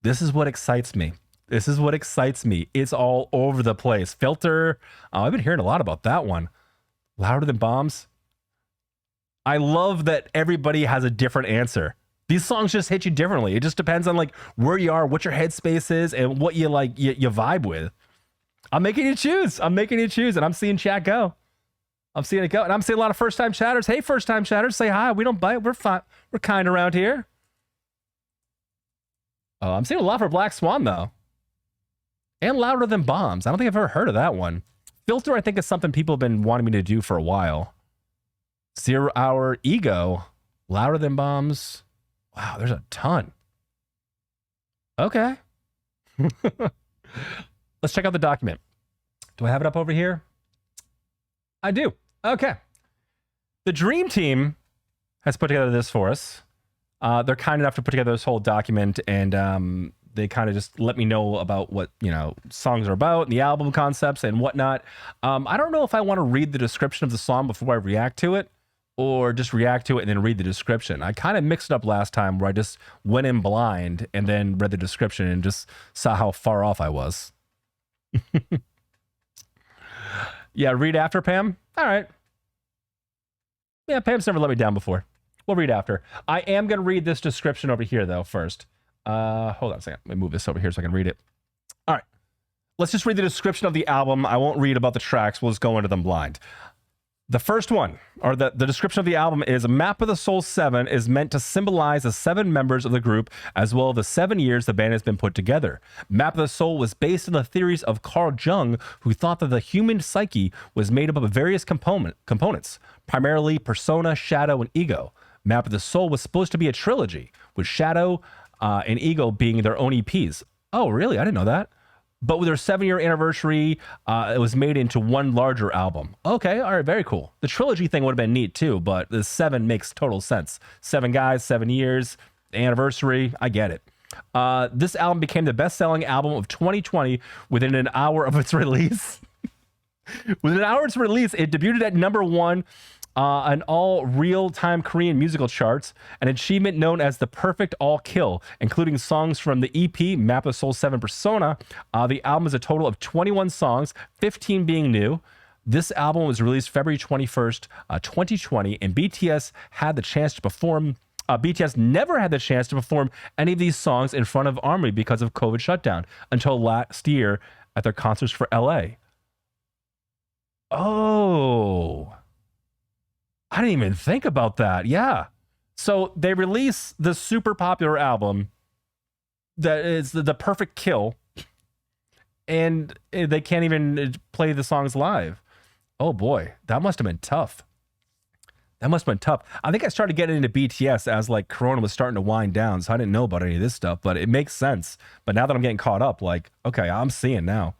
This is what excites me. This is what excites me. It's all over the place. Filter. I've been hearing a lot about that one. Louder Than Bombs. I love that everybody has a different answer. These songs just hit you differently. It just depends on like where you are, what your headspace is, and what you like, you vibe with. I'm making you choose. I'm making you choose, and I'm seeing chat go. I'm seeing it go, and I'm seeing a lot of first-time chatters. Hey, first-time chatters, say hi. We don't bite. We're fine. We're kind around here. Oh, I'm seeing a lot for Black Swan though, and Louder Than Bombs. I don't think I've ever heard of that one. Filter, I think, is something people have been wanting me to do for a while. 0 Hour Ego, Louder Than Bombs. Wow, there's a ton. Okay. Let's check out the document. Do I have it up over here? I do. Okay. The Dream Team has put together this for us. They're kind enough to put together this whole document, and they kind of just let me know about what, you know, songs are about and the album concepts and whatnot. I don't know if I want to read the description of the song before I react to it, or just react to it and then read the description. I kind of mixed it up last time where I just went in blind and then read the description and just saw how far off I was. Yeah, read after, Pam? All right. Yeah, Pam's never let me down before. We'll read after. I am going to read this description over here, though, first. Hold on a second. Let me move this over here so I can read it. All right. Let's just read the description of the album. I won't read about the tracks. We'll just go into them blind. The first one, or the description of the album is Map of the Soul 7 is meant to symbolize the 7 members of the group as well as the 7 years the band has been put together. Map of the Soul was based on the theories of Carl Jung, who thought that the human psyche was made up of various components, primarily persona, shadow, and ego. Map of the Soul was supposed to be a trilogy, with shadow and ego being their own EPs. Oh, really? I didn't know that. But with their 7-year anniversary, it was made into one larger album. Okay, all right, very cool. The trilogy thing would have been neat too, but the 7 makes total sense. 7 guys, 7 years, anniversary, I get it. This album became the best-selling album of 2020 within an hour of its release. Within an hour of its release, it debuted at #1 on all real-time Korean musical charts, an achievement known as the perfect all-kill, including songs from the EP Map of Soul 7 Persona. The album is a total of 21 songs, 15 being new. This album was released February 21st, 2020, and BTS had the chance to perform. BTS never had the chance to perform any of these songs in front of Army because of COVID shutdown until last year at their concerts for LA. Oh, I didn't even think about that. Yeah. So they release the super popular album that is the perfect kill, and they can't even play the songs live. Oh boy, that must have been tough. That must have been tough. I think I started getting into BTS as like Corona was starting to wind down, so I didn't know about any of this stuff, but it makes sense. But now that I'm getting caught up, like, okay, I'm seeing now.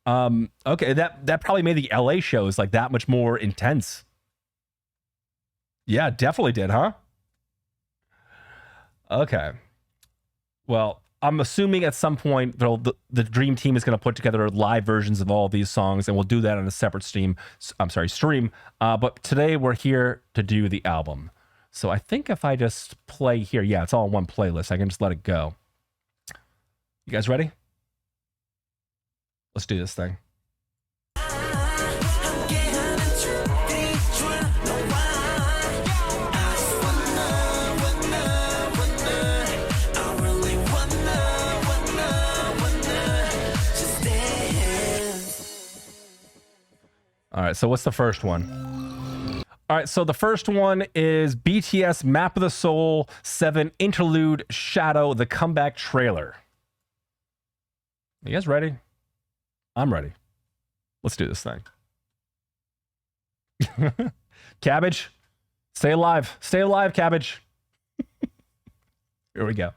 Okay, that probably made the LA shows like that much more intense. Yeah, definitely did, huh? Okay. Well, I'm assuming at some point the Dream Team is going to put together live versions of all of these songs, and we'll do that on a separate stream. But today we're here to do the album. So I think if I just play here, yeah, it's all in one playlist. I can just let it go. You guys ready? Let's do this thing. All right, so what's the first one? All right, so the first one is BTS Map of the Soul 7 Interlude Shadow, the comeback trailer. You guys ready? I'm ready. Let's do this thing. Cabbage, stay alive. Stay alive, Cabbage. Here we go.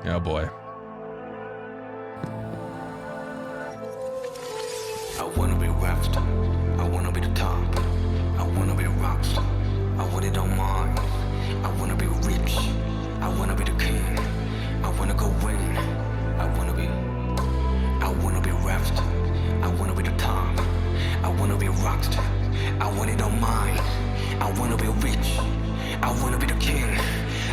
Oh boy. I wanna be rapped. I wanna be the top. I wanna be the rocks. I want it on mine. I wanna be rich. I wanna be the king. I I want it all mine. I wanna be rich. I wanna be the king.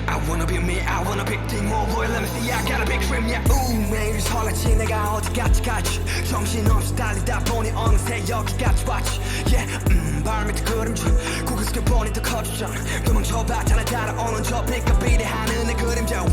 I wanna be me. I wanna be thing more royal. Let me see. I got a big dream. Yeah. 매일 설레지 내가 어디까지 갈지. 정신없이 달리다 보니 어느새 여기까지 왔지. Yeah. 발 밑에 그림자. 고개 숙여 보니 더 커지잖아. 도망쳐봤잖아. 따라오는 저 빛과 비례하는 내 그림자.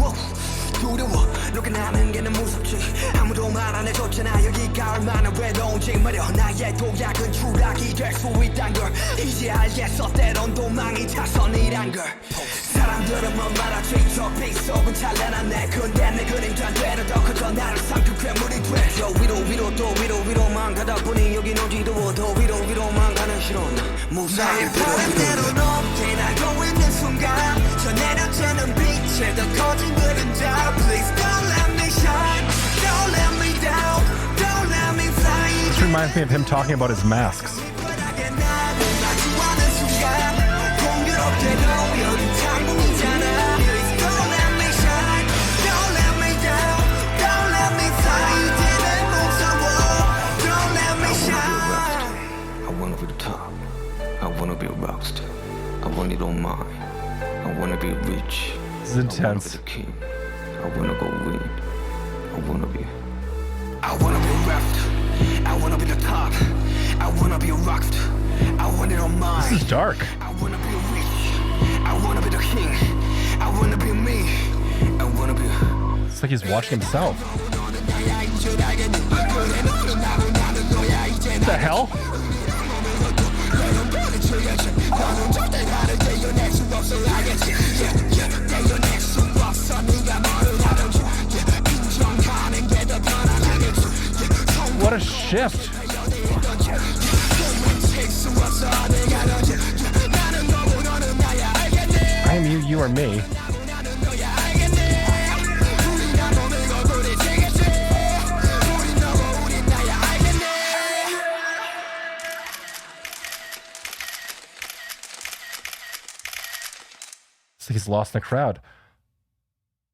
두려워 누구나 하는 게 너무 무섭지 아무도 말 안 해줬잖아 여기가 얼마나 외로운지 말여 나의 도약은 추락이 될 수 있단 걸 이제 알겠어 때론 도망이 차선이란 걸 사람들은 뭐 말하지 저 빗속은 찬란한 내 근데 내 그림자 되려 더 커져 나를 삼킨 괴물이 돼저 위로 또 위로만 가다 보니 여긴 어디로 더 위로만 가는 실험 무사히 바람대로 높게 날고 있는 순간 저 내려지는 빛에 더 커진 그림자 Please don't let me shine, don't let me down, don't let me fly. This reminds me of him talking about his masks. I wanna be the top. I wanna be a rockstar. I want it all mine. I wanna be rich. This is intense. I wanna be the king. I wanna go win. I wanna be rapped. I wanna be the top. I wanna be a rockstar. I want it all mine. This is dark. I wanna be rich. I wanna be the king. I wanna be me. I wanna be. It's like he's watching himself. What the hell? What a shift. I am you, you are me. It's like he's lost in the crowd.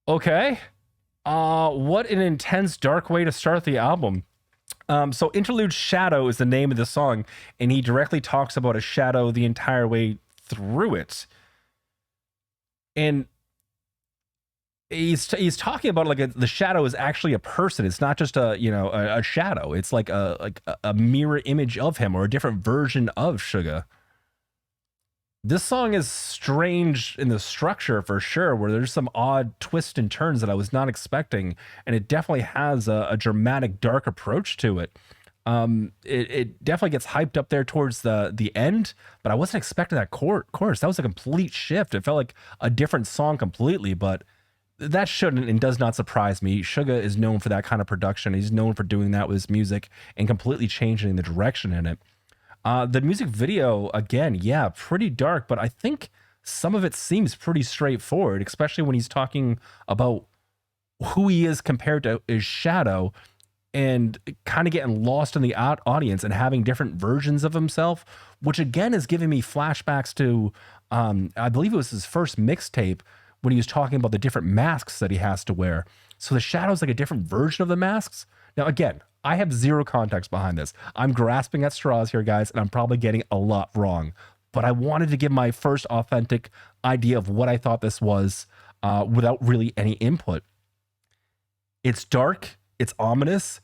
Okay. What an intense, dark way to start the album. So Interlude Shadow is the name of the song, and he directly talks about a shadow the entire way through it. And he's talking about like the shadow is actually a person. It's not just a shadow. It's like a mirror image of him or a different version of Suga. This song is strange in the structure for sure, where there's some odd twists and turns that I was not expecting, and it definitely has a dramatic, dark approach to it. It definitely gets hyped up there towards the end, but I wasn't expecting that chorus. That was a complete shift. It felt like a different song completely, but that shouldn't and does not surprise me. Suga is known for that kind of production. He's known for doing that with his music and completely changing the direction in it. The music video, again, yeah, pretty dark, but I think some of it seems pretty straightforward, especially when he's talking about who he is compared to his shadow and kind of getting lost in the audience and having different versions of himself, which again is giving me flashbacks to, I believe it was his first mixtape when he was talking about the different masks that he has to wear. So the shadow's like a different version of the masks. Now, again, I have zero context behind this. I'm grasping at straws here, guys, and I'm probably getting a lot wrong. But I wanted to give my first authentic idea of what I thought this was without really any input. It's dark. It's ominous.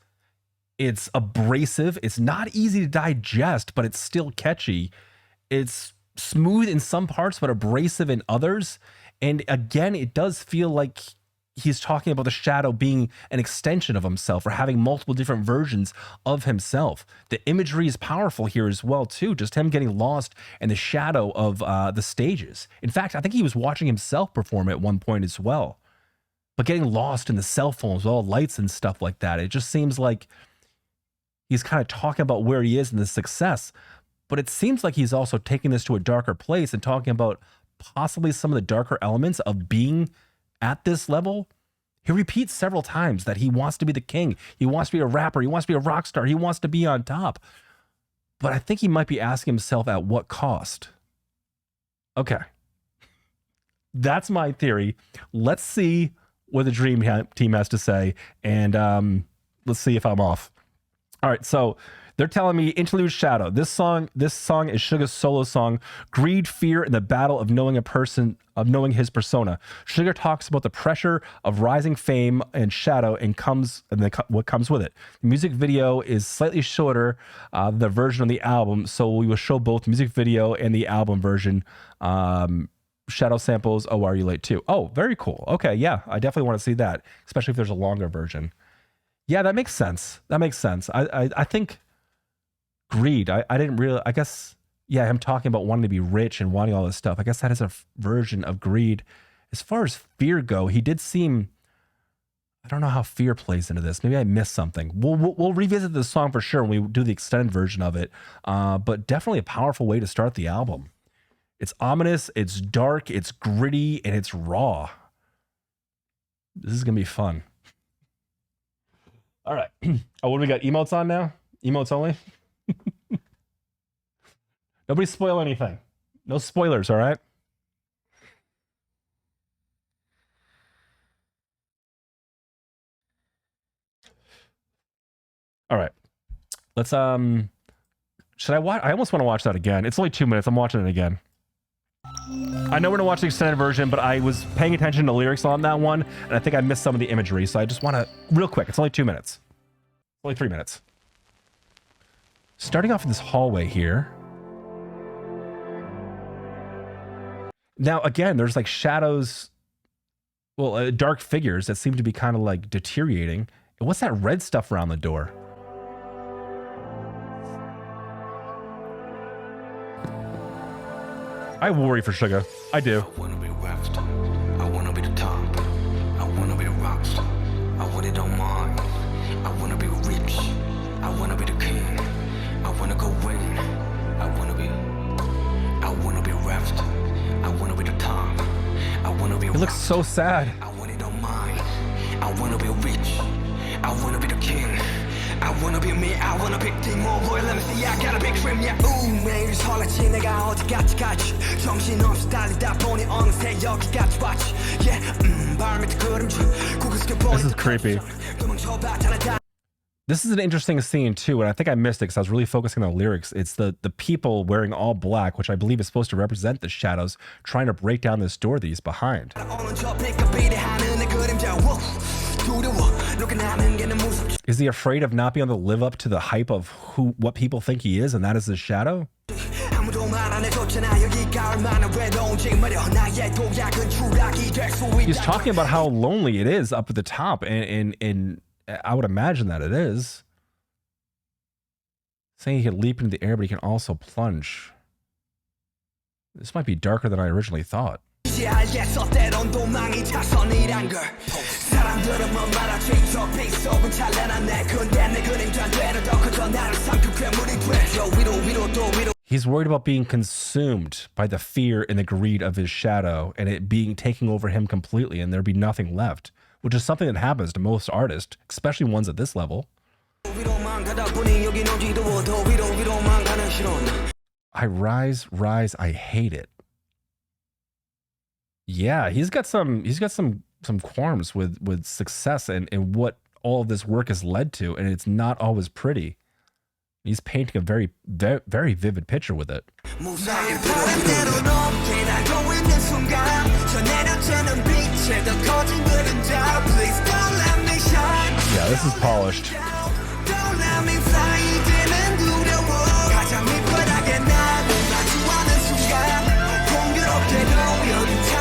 It's abrasive. It's not easy to digest, but it's still catchy. It's smooth in some parts, but abrasive in others. And again, it does feel like he's talking about the shadow being an extension of himself or having multiple different versions of himself. The imagery is powerful here as well, too. Just him getting lost in the shadow of the stages. In fact, I think he was watching himself perform at one point as well. But getting lost in the cell phones, all lights and stuff like that, it just seems like he's kind of talking about where he is and the success. But it seems like he's also taking this to a darker place and talking about possibly some of the darker elements of being at this level. He repeats several times that he wants to be the king. He wants to be a rapper. He wants to be a rock star. He wants to be on top. But I think he might be asking himself at what cost. Okay. That's my theory. Let's see what the Dream Team has to say. And let's see if I'm off. All right. So They're telling me Interlude Shadow. This song is Suga's solo song. Greed, fear, and the battle of knowing his persona. Suga talks about the pressure of rising fame and shadow what comes with it. The music video is slightly shorter than the version on the album, so we will show both the music video and the album version. Shadow samples. Oh, are you late too? Oh, very cool. Okay, yeah, I definitely want to see that, especially if there's a longer version. Yeah, that makes sense. I think Greed. I didn't really. I guess. Yeah, him talking about wanting to be rich and wanting all this stuff. I guess that is a version of Greed. As far as Fear go, he did seem. I don't know how Fear plays into this. Maybe I missed something. We'll revisit this song for sure when we do the extended version of it. But definitely a powerful way to start the album. It's ominous. It's dark. It's gritty, and it's raw. This is gonna be fun. All right. Oh, what do we got? Emotes on now? Emotes only? Nobody spoil anything. No spoilers, all right? All right. Let's should I watch? I almost want to watch that again. It's only 2 minutes. I'm watching it again. I know we're gonna watch the extended version, but I was paying attention to lyrics on that one, and I think I missed some of the imagery, so I just want to real quick. It's only 2 minutes. Only 3 minutes. Starting off in this hallway here. Now, again, there's like shadows, well, dark figures that seem to be kind of like deteriorating. And what's that red stuff around the door? I worry for Suga. I do. I wanna be rapped. I wanna be the top. I wanna be a rockstar. I want it on mine. I wanna be rich. I wanna be the king. I wanna go win. I wanna be rapped. I wanna be the top. I wanna be. It looks so sad. I want it on mine. I wanna be rich. I wanna be the king. I wanna be me. I wanna be king. Oh boy, let me see. I got a big dream. Yeah. Ooh, 매일 설레지 내가 어디까지 갈지. 정신없이 달리다 보니 어느새 여기까지 왔지. Yeah. 발 밑에 그림자. This is creepy. This is an interesting scene too, and I think I missed it because I was really focusing on the lyrics. It's the people wearing all black, which I believe is supposed to represent the shadows, trying to break down this door that he's behind. Is he afraid of not being able to live up to the hype of what people think he is, and that is his shadow? He's talking about how lonely it is up at the top, and I would imagine that it is. Saying he can leap into the air, but he can also plunge. This might be darker than I originally thought. He's worried about being consumed by the fear and the greed of his shadow and it being taking over him completely and there be nothing left, which is something that happens to most artists, especially ones at this level. I rise, I hate it. Yeah, he's got some qualms with success and what all of this work has led to, and it's not always pretty. He's painting a very, very, very vivid picture with it. Yeah, this is polished.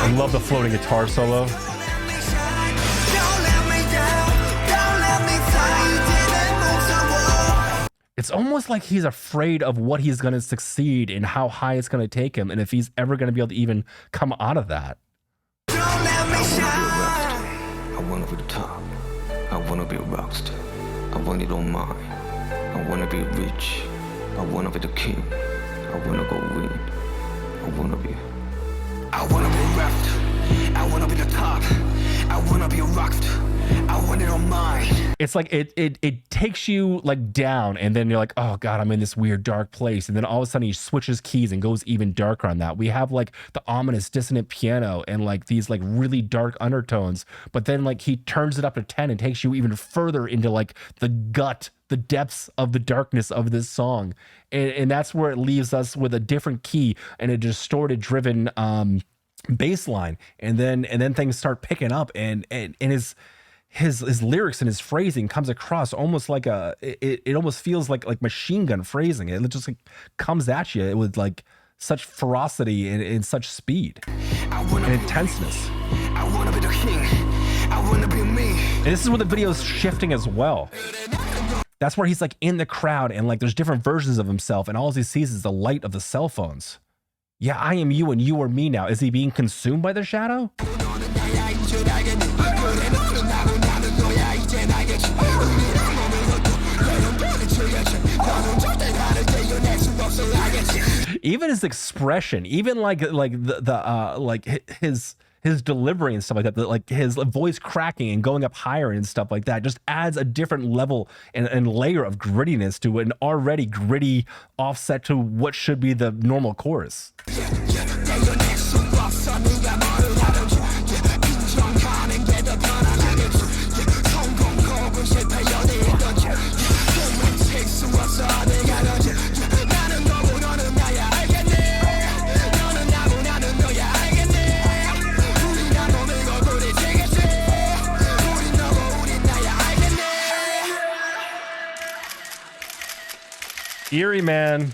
I love the floating guitar solo. It's almost like he's afraid of what he's going to succeed and how high it's going to take him and if he's ever going to be able to even come out of that. I want to be the top. I want to be a rockstar. I want it on mine. I want to be rich. I want to be the king. I want to go win. I want to be rapped. I want to be the top. I want to be a rockstar. I want it on mine. It's like it takes you like down and then you're like, oh God, I'm in this weird dark place. And then all of a sudden he switches keys and goes even darker on that. We have like the ominous dissonant piano and like these like really dark undertones. But then like he turns it up to 10 and takes you even further into like the gut the depths of the darkness of this song. And that's where it leaves us with a different key and a distorted driven bass line. And then things start picking up, and his lyrics and his phrasing comes across almost like it almost feels like machine gun phrasing. It just like comes at you with like such ferocity and such speed and intenseness. I wanna be the king. I wanna be me. And this is where the video's shifting as well. That's where he's like in the crowd and like there's different versions of himself, and all he sees is the light of the cell phones. Yeah, I am you and you are me now. Is he being consumed by the shadow? Even his expression, even like his delivery and stuff like that, like his voice cracking and going up higher and stuff like that, just adds a different level and layer of grittiness to an already gritty offset to what should be the normal chorus. Eerie, man.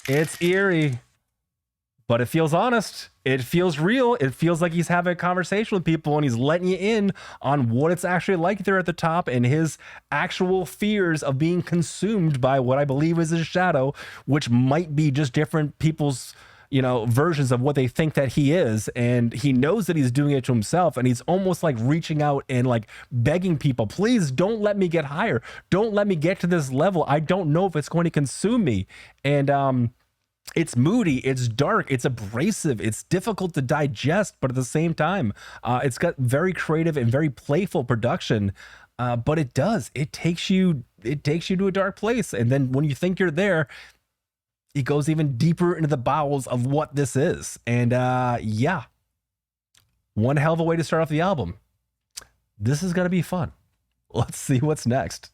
It's eerie, but it feels honest. It feels real. It feels like he's having a conversation with people and he's letting you in on what it's actually like there at the top and his actual fears of being consumed by what I believe is his shadow, which might be just different people's, you know, versions of what they think that he is. And he knows that he's doing it to himself, and he's almost like reaching out and like begging people, please don't let me get higher. Don't let me get to this level. I don't know if it's going to consume me. And it's moody, it's dark, it's abrasive, it's difficult to digest, but at the same time, it's got very creative and very playful production. But it takes you to a dark place. And then when you think you're there, it goes even deeper into the bowels of what this is. And yeah, one hell of a way to start off the album. This is going to be fun. Let's see what's next.